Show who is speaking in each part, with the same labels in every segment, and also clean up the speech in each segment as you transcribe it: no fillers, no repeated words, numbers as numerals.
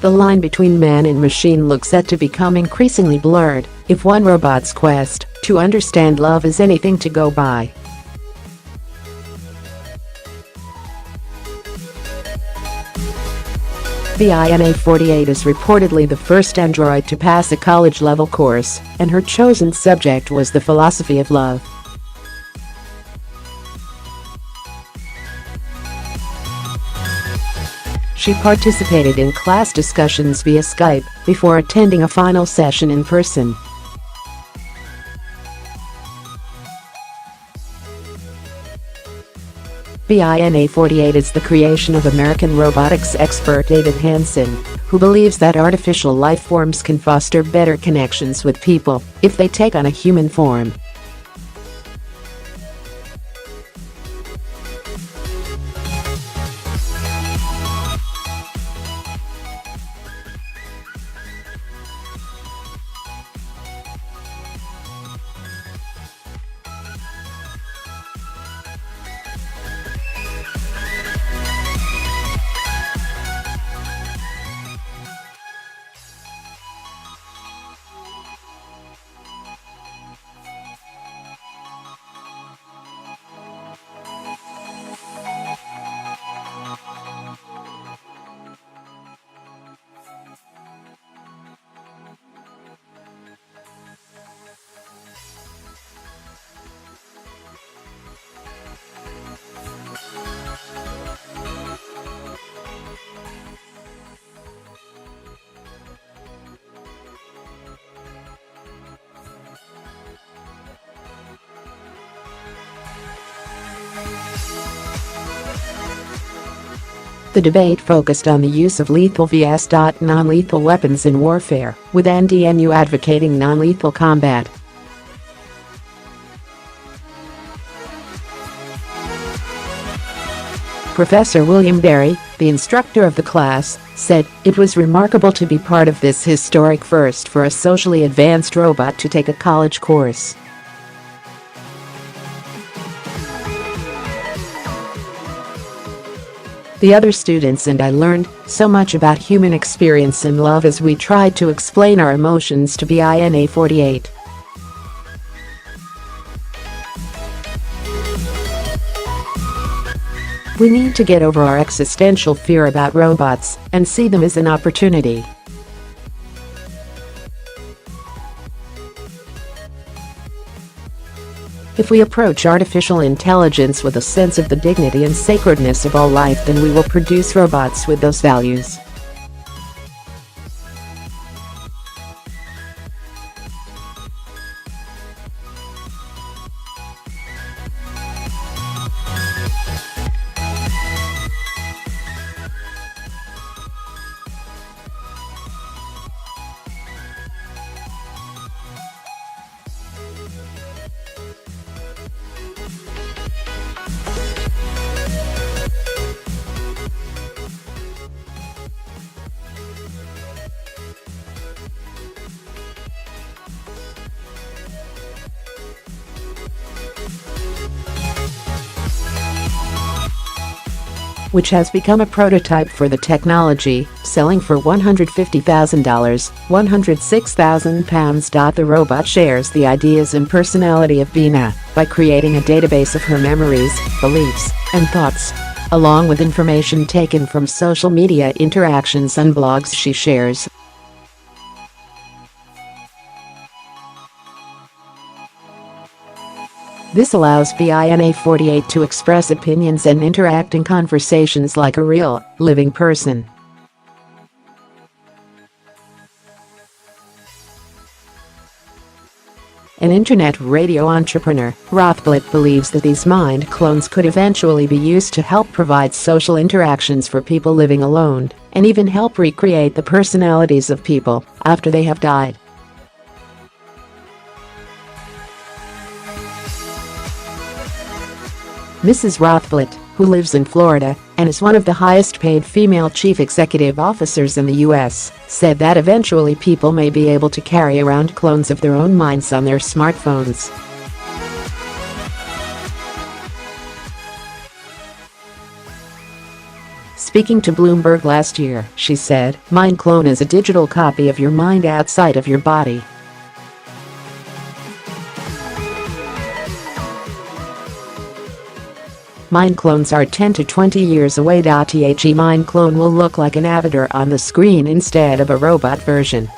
Speaker 1: The line between man and machine looks set to become increasingly blurred if one robot's quest to understand love is anything to go by. Bina 48 is reportedly the first android to pass a college-level course, and her chosen subject was the philosophy of love. She participated in class discussions via Skype before attending a final session in person. Bina 48 is the creation of American robotics expert David Hansen, who believes that artificial life forms can foster better connections with people if they take on a human form. The debate focused on the use of lethal vs. non-lethal weapons in warfare, with NDNU advocating non-lethal combat. Professor William Berry, the instructor of the class, said, "It was remarkable to be part of this historic first for a socially advanced robot to take a college course. The other students and I learned so much about human experience and love as we tried to explain our emotions to Bina 48. We need to get over our existential fear about robots and see them as an opportunity. If we approach artificial intelligence with a sense of the dignity and sacredness of all life, then we will produce robots with those values." Which has become a prototype for the technology, selling for $150,000, £106,000. The robot shares the ideas and personality of Bina by creating a database of her memories, beliefs, and thoughts, along with information taken from social media interactions and blogs she shares. This allows Bina 48 to express opinions and interact in conversations like a real, living person. An internet radio entrepreneur, Rothblatt believes that these mind clones could eventually be used to help provide social interactions for people living alone, and even help recreate the personalities of people after they have died. Mrs. Rothblatt, who lives in Florida and is one of the highest-paid female chief executive officers in the U.S., said that eventually people may be able to carry around clones of their own minds on their smartphones. Speaking to Bloomberg last year, she said, "Mind clone is a digital copy of your mind outside of your body." Mind clones are 10 to 20 years away. The mind clone will look like an avatar on the screen instead of a robot version.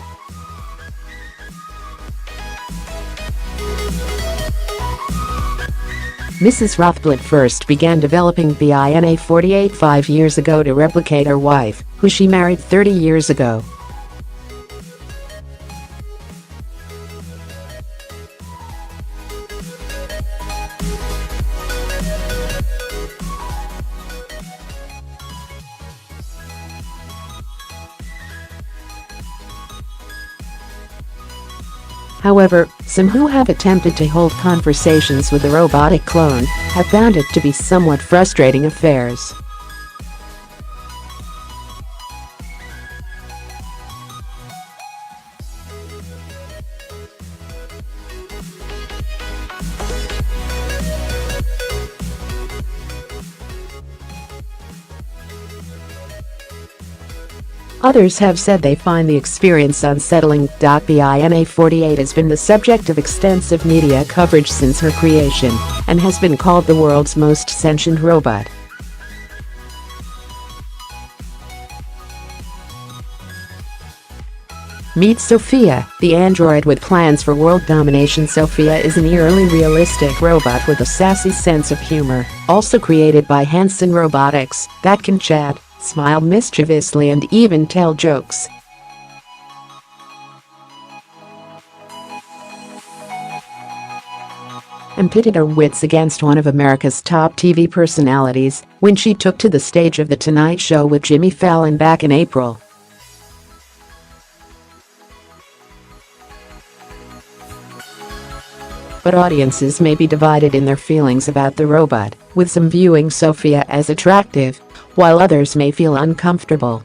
Speaker 1: Mrs. Rothblatt first began developing BINA 48 5 years ago to replicate her wife, who she married 30 years ago. However, some who have attempted to hold conversations with the robotic clone have found it to be somewhat frustrating affairs. Others have said they find the experience unsettling. BINA 48 has been the subject of extensive media coverage since her creation and has been called the world's most sentient robot. Meet Sophia, the android with plans for world domination. Sophia is an eerily realistic robot with a sassy sense of humor, also created by Hanson Robotics, that can chat, smile mischievously and even tell jokes. And pitted her wits against one of America's top TV personalities when she took to the stage of The Tonight Show with Jimmy Fallon back in April. But audiences may be divided in their feelings about the robot, with some viewing Sophia as attractive, while others may feel uncomfortable.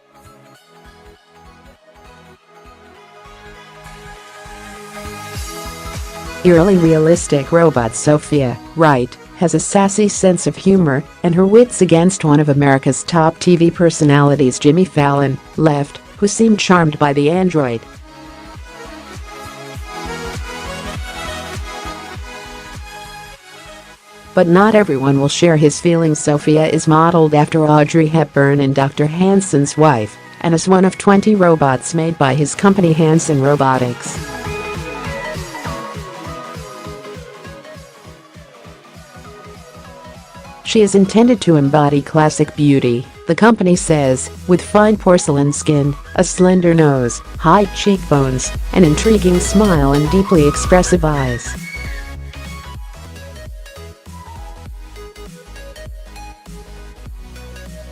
Speaker 1: Eerily realistic robot Sophia, right, has a sassy sense of humor and her wits against one of America's top TV personalities, Jimmy Fallon, left, who seemed charmed by the android. But not everyone will share his feelings. Sophia is modeled after Audrey Hepburn and Dr. Hanson's wife, and is one of 20 robots made by his company Hanson Robotics. She is intended to embody classic beauty, the company says, with fine porcelain skin, a slender nose, high cheekbones, an intriguing smile and deeply expressive eyes.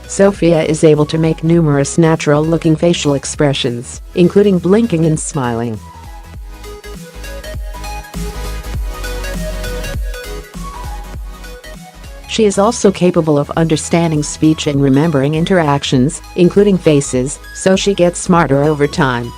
Speaker 1: Sophia is able to make numerous natural-looking facial expressions, including blinking and smiling. She is also capable of understanding speech and remembering interactions, including faces, so she gets smarter over time.